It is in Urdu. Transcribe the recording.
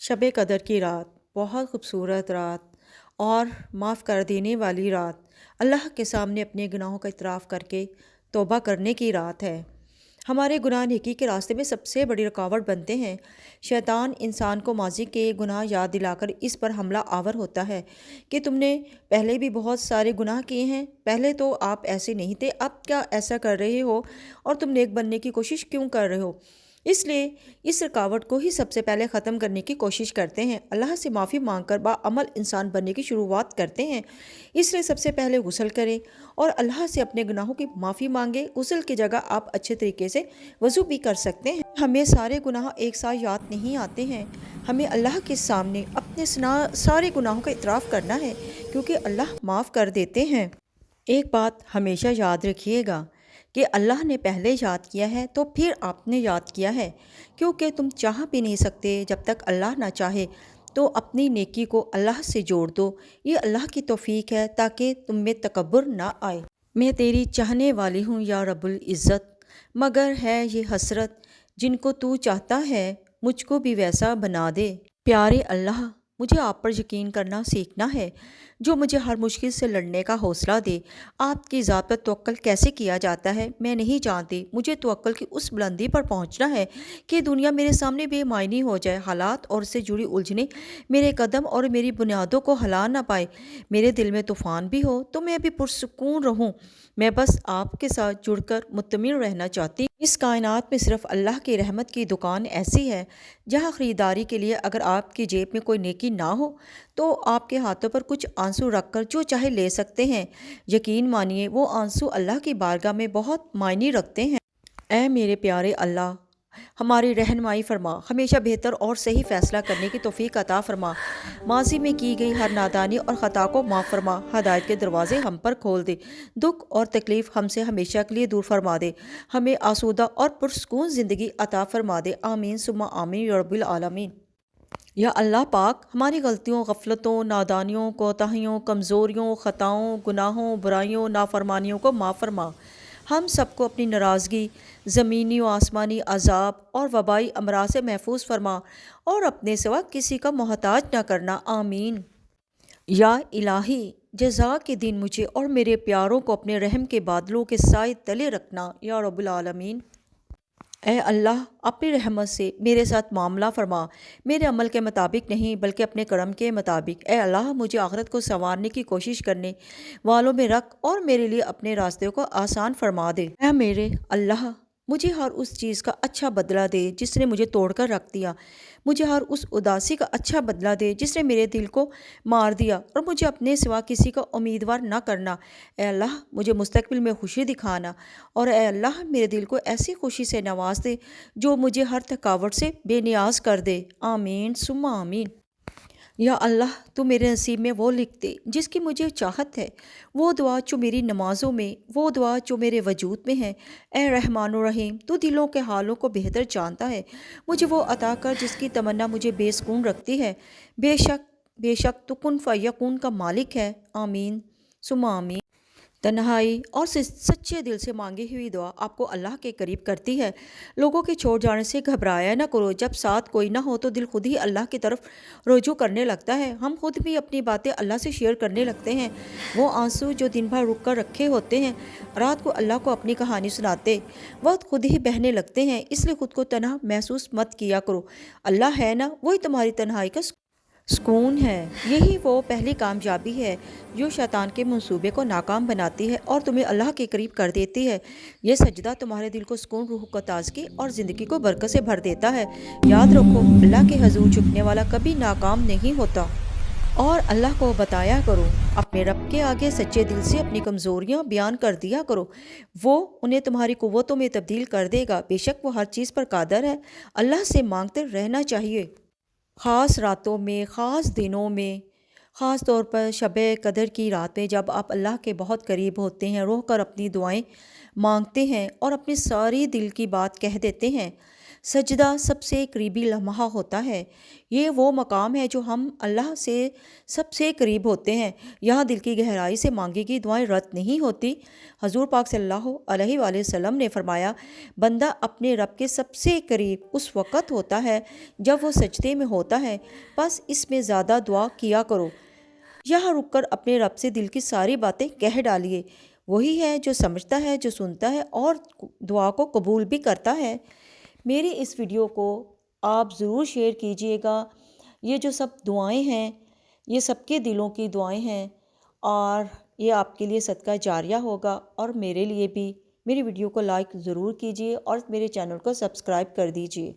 شب قدر کی رات بہت خوبصورت رات اور معاف کر دینے والی رات، اللہ کے سامنے اپنے گناہوں کا اعتراف کر کے توبہ کرنے کی رات ہے۔ ہمارے گناہ نیکی کے راستے میں سب سے بڑی رکاوٹ بنتے ہیں۔ شیطان انسان کو ماضی کے گناہ یاد دلا کر اس پر حملہ آور ہوتا ہے کہ تم نے پہلے بھی بہت سارے گناہ کیے ہیں، پہلے تو آپ ایسے نہیں تھے، اب کیا ایسا کر رہے ہو اور تم نیک بننے کی کوشش کیوں کر رہے ہو؟ اس لیے اس رکاوٹ کو ہی سب سے پہلے ختم کرنے کی کوشش کرتے ہیں، اللہ سے معافی مانگ کر باعمل انسان بننے کی شروعات کرتے ہیں۔ اس لیے سب سے پہلے غسل کریں اور اللہ سے اپنے گناہوں کی معافی مانگیں۔ غسل کی جگہ آپ اچھے طریقے سے وضو بھی کر سکتے ہیں۔ ہمیں سارے گناہ ایک ساتھ یاد نہیں آتے ہیں، ہمیں اللہ کے سامنے اپنے سارے گناہوں کا اعتراف کرنا ہے، کیونکہ اللہ معاف کر دیتے ہیں۔ ایک بات ہمیشہ یاد رکھیے گا کہ اللہ نے پہلے یاد کیا ہے تو پھر آپ نے یاد کیا ہے، کیونکہ تم چاہ بھی نہیں سکتے جب تک اللہ نہ چاہے۔ تو اپنی نیکی کو اللہ سے جوڑ دو، یہ اللہ کی توفیق ہے تاکہ تم میں تکبر نہ آئے۔ میں تیری چاہنے والی ہوں یا رب العزت، مگر ہے یہ حسرت جن کو تو چاہتا ہے مجھ کو بھی ویسا بنا دے۔ پیارے اللہ، مجھے آپ پر یقین کرنا سیکھنا ہے جو مجھے ہر مشکل سے لڑنے کا حوصلہ دے۔ آپ کی ذات پر توکل کیسے کیا جاتا ہے میں نہیں جانتی۔ مجھے توکل کی اس بلندی پر پہنچنا ہے کہ دنیا میرے سامنے بے معنی ہو جائے، حالات اور سے جڑی الجھنیں میرے قدم اور میری بنیادوں کو ہلا نہ پائے، میرے دل میں طوفان بھی ہو تو میں بھی پرسکون رہوں۔ میں بس آپ کے ساتھ جڑ کر مطمئن رہنا چاہتی ہوں۔ اس کائنات میں صرف اللہ کی رحمت کی دکان ایسی ہے جہاں خریداری کے لیے اگر آپ کی جیب میں کوئی نیکی نہ ہو تو آپ کے ہاتھوں پر کچھ آنسو رکھ کر جو چاہے لے سکتے ہیں۔ یقین مانیے وہ آنسو اللہ کی بارگاہ میں بہت معنی رکھتے ہیں۔ اے میرے پیارے اللہ، ہماری رہنمائی فرما، ہمیشہ بہتر اور صحیح فیصلہ کرنے کی توفیق عطا فرما۔ ماضی میں کی گئی ہر نادانی اور خطا کو معاف فرما، ہدایت کے دروازے ہم پر کھول دے، دکھ اور تکلیف ہم سے ہمیشہ کے لیے دور فرما دے، ہمیں آسودہ اور پرسکون زندگی عطا فرما دے۔ آمین ثم آمین یا رب العالمین۔ یا اللہ پاک، ہماری غلطیوں، غفلتوں، نادانیوں، کوتاہیوں، کمزوریوں، خطاؤں، گناہوں، برائیوں، نافرمانیوں کو معاف فرما۔ ہم سب کو اپنی ناراضگی، زمینی و آسمانی عذاب اور وبائی امراض سے محفوظ فرما اور اپنے سوا کسی کا محتاج نہ کرنا۔ آمین۔ یا الہی، جزا کے دن مجھے اور میرے پیاروں کو اپنے رحم کے بادلوں کے سائے تلے رکھنا یا رب العالمین۔ اے اللہ، اپنی رحمت سے میرے ساتھ معاملہ فرما، میرے عمل کے مطابق نہیں بلکہ اپنے کرم کے مطابق۔ اے اللہ، مجھے آخرت کو سنوارنے کی کوشش کرنے والوں میں رکھ اور میرے لیے اپنے راستوں کو آسان فرما دے۔ اے میرے اللہ، مجھے ہر اس چیز کا اچھا بدلہ دے جس نے مجھے توڑ کر رکھ دیا، مجھے ہر اس اداسی کا اچھا بدلہ دے جس نے میرے دل کو مار دیا، اور مجھے اپنے سوا کسی کا امیدوار نہ کرنا۔ اے اللہ، مجھے مستقبل میں خوشی دکھانا، اور اے اللہ میرے دل کو ایسی خوشی سے نواز دے جو مجھے ہر تھکاوٹ سے بے نیاز کر دے۔ آمین ثم آمین۔ یا اللہ، تو میرے نصیب میں وہ لکھ دے جس کی مجھے چاہت ہے، وہ دعا جو میری نمازوں میں، وہ دعا جو میرے وجود میں ہے۔ اے رحمان الرحیم، تو دلوں کے حالوں کو بہتر جانتا ہے، مجھے وہ عطا کر جس کی تمنا مجھے بے سکون رکھتی ہے۔ بے شک تو کن فیکون کا مالک ہے۔ آمین ثم آمین۔ تنہائی اور سچے دل سے مانگی ہوئی دعا آپ کو اللہ کے قریب کرتی ہے۔ لوگوں کے چھوڑ جانے سے گھبرایا نہ کرو، جب ساتھ کوئی نہ ہو تو دل خود ہی اللہ کی طرف رجوع کرنے لگتا ہے۔ ہم خود بھی اپنی باتیں اللہ سے شیئر کرنے لگتے ہیں۔ وہ آنسو جو دن بھر رک کر رکھے ہوتے ہیں، رات کو اللہ کو اپنی کہانی سناتے وقت خود ہی بہنے لگتے ہیں۔ اس لیے خود کو تنہا محسوس مت کیا کرو، اللہ ہے نا، وہی تمہاری تنہائی کا سکون ہے۔ یہی وہ پہلی کامیابی ہے جو شیطان کے منصوبے کو ناکام بناتی ہے اور تمہیں اللہ کے قریب کر دیتی ہے۔ یہ سجدہ تمہارے دل کو سکون، روح کو تازگی اور زندگی کو برکت سے بھر دیتا ہے۔ یاد رکھو، اللہ کے حضور جھکنے والا کبھی ناکام نہیں ہوتا۔ اور اللہ کو بتایا کرو، اپنے رب کے آگے سچے دل سے اپنی کمزوریاں بیان کر دیا کرو، وہ انہیں تمہاری قوتوں میں تبدیل کر دے گا۔ بے شک وہ ہر چیز پر قادر ہے۔ اللہ سے مانگتے رہنا چاہیے، خاص راتوں میں، خاص دنوں میں، خاص طور پر شب قدر کی رات میں جب آپ اللہ کے بہت قریب ہوتے ہیں، رو کر اپنی دعائیں مانگتے ہیں اور اپنی ساری دل کی بات کہہ دیتے ہیں۔ سجدہ سب سے قریبی لمحہ ہوتا ہے۔ یہ وہ مقام ہے جو ہم اللہ سے سب سے قریب ہوتے ہیں۔ یہاں دل کی گہرائی سے مانگی گئی دعائیں رد نہیں ہوتی۔ حضور پاک صلی اللہ علیہ وآلہ وسلم نے فرمایا، بندہ اپنے رب کے سب سے قریب اس وقت ہوتا ہے جب وہ سجدے میں ہوتا ہے، بس اس میں زیادہ دعا کیا کرو۔ یہاں رک کر اپنے رب سے دل کی ساری باتیں کہہ ڈالیے۔ وہی ہے جو سمجھتا ہے، جو سنتا ہے اور دعا کو قبول بھی کرتا ہے۔ میری اس ویڈیو کو آپ ضرور شیئر کیجئے گا۔ یہ جو سب دعائیں ہیں، یہ سب کے دلوں کی دعائیں ہیں، اور یہ آپ کے لیے صدقہ جاریہ ہوگا، اور میرے لیے بھی۔ میری ویڈیو کو لائک ضرور کیجئے اور میرے چینل کو سبسکرائب کر دیجئے۔